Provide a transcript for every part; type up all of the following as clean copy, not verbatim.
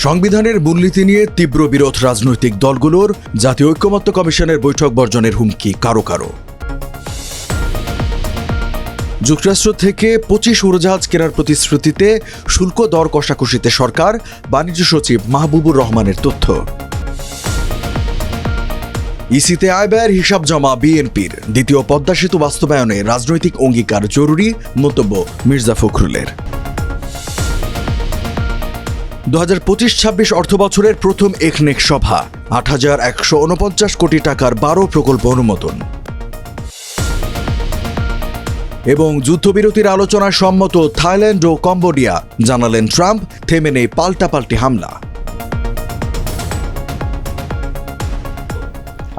সংবিধানের মূলনীতি নিয়ে তীব্র বিরোধ রাজনৈতিক দলগুলোর। জাতীয় ঐকমত্য কমিশনের বৈঠক বর্জনের হুমকি কারো কারো। যুক্তরাষ্ট্র থেকে 25 উড়োজাহাজ কেনার প্রতিশ্রুতিতে শুল্ক দর কষাকষিতে সরকার, বাণিজ্য সচিব মাহবুবুর রহমানের তথ্য। ইসিতে আয় ব্যয়ের হিসাব জমা বিএনপির, দ্বিতীয় পদ্মা সেতু বাস্তবায়নে রাজনৈতিক অঙ্গীকার জরুরি, মন্তব্য মির্জা ফখরুলের। 2025-26 অর্থবছরের প্রথম একনেক সভা, 8,149 কোটি টাকার 12 প্রকল্প অনুমোদন। এবং যুদ্ধবিরতির আলোচনায় সম্মত থাইল্যান্ড ও কম্বোডিয়া, জানালেন ট্রাম্প, থেমে নেই পাল্টাপাল্টি হামলা।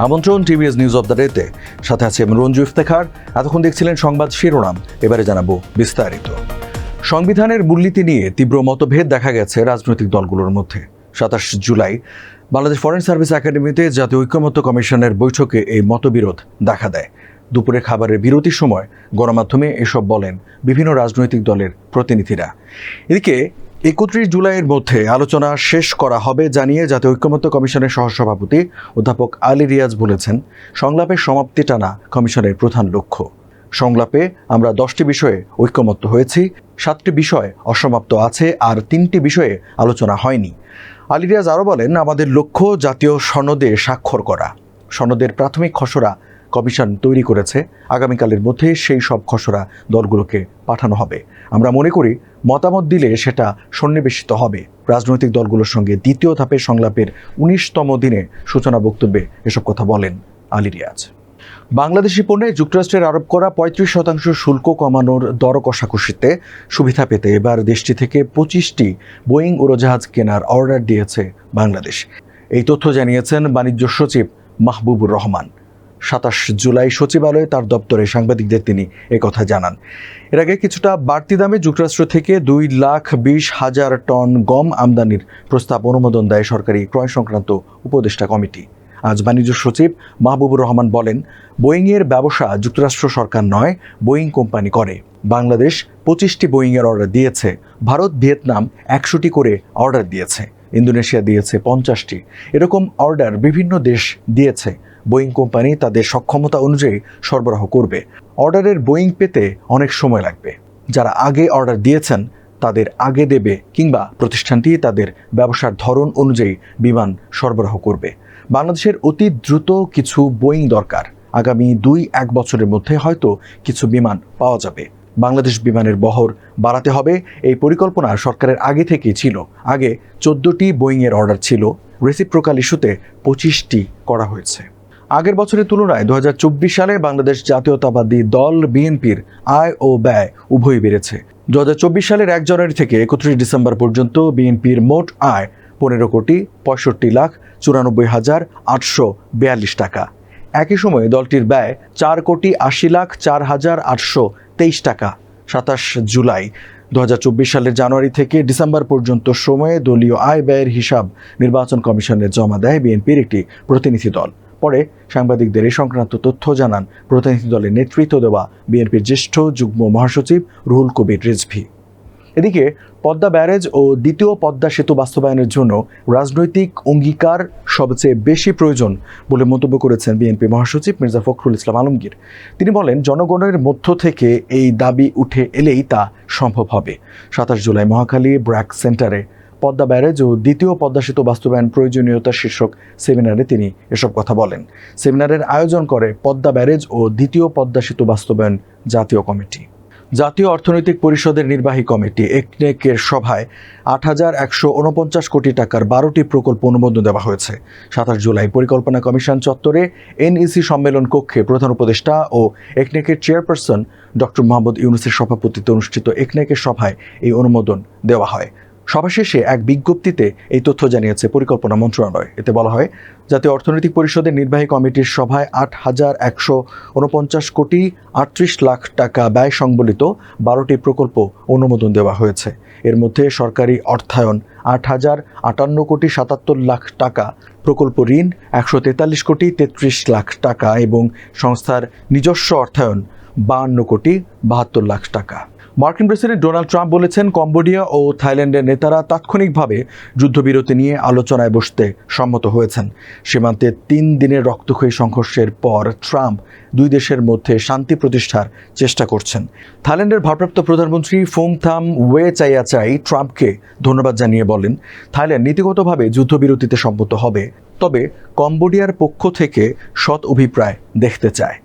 আমন্ত্রণ টিভিএস নিউজ অব দ্য ডেতে, সাথে আছে রঞ্জু ইফতেখার। এতক্ষণ দেখছিলেন সংবাদ শিরোনাম, এবারে জানাবো বিস্তারিত। সংবিধানের মূলনীতি নিয়ে তীব্র মতভেদ দেখা গেছে রাজনৈতিক দলগুলোর মধ্যে। 27 জুলাই বাংলাদেশ ফরেন সার্ভিস একাডেমিতে জাতীয় ঐকমত্য কমিশনের বৈঠকে এই মতবিরোধ দেখা দেয়। দুপুরে খাবারের বিরতির সময় গণমাধ্যমে এসব বলেন বিভিন্ন রাজনৈতিক দলের প্রতিনিধিরা। এদিকে 31 জুলাইয়ের মধ্যে আলোচনা শেষ করা হবে জানিয়ে জাতীয় ঐকমত্য কমিশনের সহসভাপতি অধ্যাপক আলী রিয়াজ বলেছেন, সংলাপের সমাপ্তি টানা কমিশনের প্রধান লক্ষ্য। সংলাপে আমরা 10টি বিষয়ে ঐকমত্য হয়েছি, 7টি বিষয় অসমাপ্ত আছে, আর 3টি বিষয়ে আলোচনা হয়নি। আলী রিয়াজ আরও বলেন, আমাদের লক্ষ্য জাতীয় সনদে স্বাক্ষর করা। সনদের প্রাথমিক খসড়া কমিশন তৈরি করেছে, আগামীকালের মধ্যে সেই সব খসড়া দলগুলোকে পাঠানো হবে। আমরা মনে করি মতামত দিলে সেটা সন্নিবেশিত হবে। রাজনৈতিক দলগুলোর সঙ্গে দ্বিতীয় ধাপের সংলাপের 19তম দিনে সূচনা বক্তব্যে এসব কথা বলেন আলী রিয়াজ। বাংলাদেশি পণ্যে যুক্তরাষ্ট্রের আরোপ করা 35% শুল্ক কমানোর দর কষাকষিতে সুবিধা পেতে এবার দেশটি থেকে 25টি বোয়িং উড়োজাহাজ কেনার অর্ডার দিয়েছে বাংলাদেশ। এই তথ্য জানিয়েছেন বাণিজ্য সচিব মাহবুবুর রহমান। 27 জুলাই সচিবালয়ে তার দপ্তরে সাংবাদিকদের তিনি একথা জানান। এর আগে কিছুটা বাড়তি দামে যুক্তরাষ্ট্র থেকে 2,20,000 টন গম আমদানির প্রস্তাব অনুমোদন দেয় সরকারি ক্রয় সংক্রান্ত উপদেষ্টা কমিটি। আজ বাণিজ্য সচিব মাহবুবুর রহমান বলেন, বোয়িংয়ের ব্যবসা যুক্তরাষ্ট্র সরকার নয়, বোয়িং কোম্পানি করে। বাংলাদেশ 25টি বোয়িংয়ের অর্ডার দিয়েছে, ভারত ভিয়েতনাম 100টি করে অর্ডার দিয়েছে, ইন্দোনেশিয়া দিয়েছে 50টি। এরকম অর্ডার বিভিন্ন দেশ দিয়েছে। বোয়িং কোম্পানি তাদের সক্ষমতা অনুযায়ী সরবরাহ করবে। অর্ডারের বোয়িং পেতে অনেক সময় লাগবে। যারা আগে অর্ডার দিয়েছেন তাদের আগে দেবে, কিংবা প্রতিষ্ঠানটি তাদের ব্যবসার ধরন অনুযায়ী বিমান সরবরাহ করবে। বাংলাদেশের অতি দ্রুত কিছু বোয়িং দরকার। আগামী 2-1 বছরের মধ্যে হয়তো কিছু বিমান পাওয়া যাবে। বাংলাদেশ বিমানের বহর বাড়াতে হবে, এই পরিকল্পনা সরকারের আগে থেকেই ছিল। আগে 14টি বোয়িংয়ের অর্ডার ছিল, রেসিপ্রোকাল ইস্যুতে 25টি করা হয়েছে। আগের বছরের তুলনায় 2024 সালে বাংলাদেশ জাতীয়তাবাদী দল বিএনপির আয় ও ব্যয় উভয়ই বেড়েছে। 2024 সালের 1 জানুয়ারি থেকে 31 ডিসেম্বর পর্যন্ত বিএনপির মোট আয় 15,65,94,842 টাকা। একই সময়ে দলটির ব্যয় 4,80,04,823 টাকা। 27 জুলাই 2024 সালের জানুয়ারি থেকে ডিসেম্বর পর্যন্ত সময়ে দলীয় আয় ব্যয়ের হিসাব নির্বাচন কমিশনে জমা দেয় বিএনপির একটি প্রতিনিধি দল। পরে সাংবাদিকদের এই সংক্রান্ত তথ্য জানান প্রতিনিধি দলের নেতৃত্ব দেওয়া বিএনপির জ্যেষ্ঠ যুগ্ম মহাসচিব রুহুল কবির রিজভী। এদিকে পদ্মা ব্যারেজ ও দ্বিতীয় পদ্মা সেতু বাস্তবায়নের জন্য রাজনৈতিক অঙ্গীকার সবচেয়ে বেশি প্রয়োজন বলে মন্তব্য করেছেন বিএনপি মহাসচিব মির্জা ফখরুল ইসলাম আলমগীর। তিনি বলেন, জনগণের মধ্য থেকে এই দাবি উঠে এলেই তা সম্ভব হবে। 27 জুলাই মহাখালী ব্র্যাক সেন্টারে পদ্মা ব্যারেজ ও দ্বিতীয় পদ্মা সেতু বাস্তবায়ন প্রয়োজনীয়তা শীর্ষক সেমিনারে তিনি এসব কথা বলেন। সেমিনারের আয়োজন করে পদ্মা ব্যারেজ ও দ্বিতীয় পদ্মা সেতু বাস্তবায়ন জাতীয় কমিটি। জাতীয় অর্থনৈতিক পরিষদের নির্বাহী কমিটি একনেকের সভায় 8,149 কোটি টাকার 12টি প্রকল্প অনুমোদন দেওয়া হয়েছে। 27 জুলাই পরিকল্পনা কমিশন চত্বরে এনইসি সম্মেলন কক্ষে প্রধান উপদেষ্টা ও একনেকের চেয়ারপারসন ডক্টর মোহাম্মদ ইউনূসের সভাপতিত্বে অনুষ্ঠিত একনেকের সভায় এই অনুমোদন দেওয়া হয়। সভা শেষে এক বিজ্ঞপ্তিতে এই তথ্য জানিয়েছে পরিকল্পনা মন্ত্রণালয়। এতে বলা হয়, জাতীয় অর্থনৈতিক পরিষদের নির্বাহী কমিটির সভায় 8,149 কোটি 38 লাখ টাকা ব্যয় সংবলিত 12টি প্রকল্প অনুমোদন দেওয়া হয়েছে। এর মধ্যে সরকারি অর্থায়ন 8,058 কোটি 77 লাখ টাকা, প্রকল্প ঋণ 143 কোটি 33 লাখ টাকা এবং সংস্থার নিজস্ব অর্থায়ন 52 কোটি 72 লাখ টাকা। মার্কিন প্রেসিডেন্ট ডোনাল্ড ট্রাম্প বলেছেন কম্বোডিয়া ও থাইল্যান্ডের নেতারা তাৎক্ষণিকভাবে যুদ্ধবিরতি নিয়ে আলোচনায় বসতে সম্মত হয়েছেন। সীমান্তে 3 দিনের রক্তক্ষয়ী সংঘর্ষের পর ট্রাম্প দুই দেশের মধ্যে শান্তি প্রতিষ্ঠার চেষ্টা করছেন। থাইল্যান্ডের ভারপ্রাপ্ত প্রধানমন্ত্রী ফোমথাম ওয়েচায়াচাই ট্রাম্পকে ধন্যবাদ জানিয়ে বলেন, থাইল্যান্ড নীতিগতভাবে যুদ্ধবিরতিতে সম্মত হবে, তবে কম্বোডিয়ার পক্ষ থেকে সৎ অভিপ্রায় দেখতে চায়।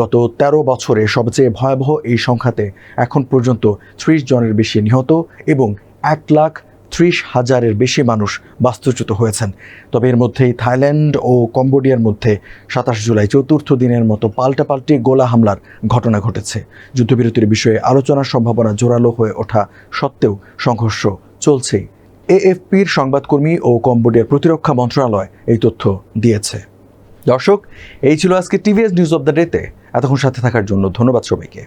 গত 13 বছরে সবচেয়ে ভয়াবহ এই সংখ্যাতে এখন পর্যন্ত 30 জনের বেশি নিহত এবং 1,30,000-এর বেশি মানুষ বাস্তুচ্যুত হয়েছেন। তবে এর মধ্যেই থাইল্যান্ড ও কম্বোডিয়ার মধ্যে 27 জুলাই চতুর্থ দিনের মতো পাল্টাপাল্টি গোলা হামলার ঘটনা ঘটেছে। যুদ্ধবিরতির বিষয়ে আলোচনার সম্ভাবনা জোরালো হয়ে ওঠা সত্ত্বেও সংঘর্ষ চলছেই। এএফপির সংবাদকর্মী ও কম্বোডিয়ার প্রতিরক্ষা মন্ত্রণালয় এই তথ্য দিয়েছে। দর্শক, এই ছিল আজকে টিভিএস নিউজ অব দ্য ডেতে। এতক্ষণ সাথে থাকার জন্য ধন্যবাদ সবাইকে।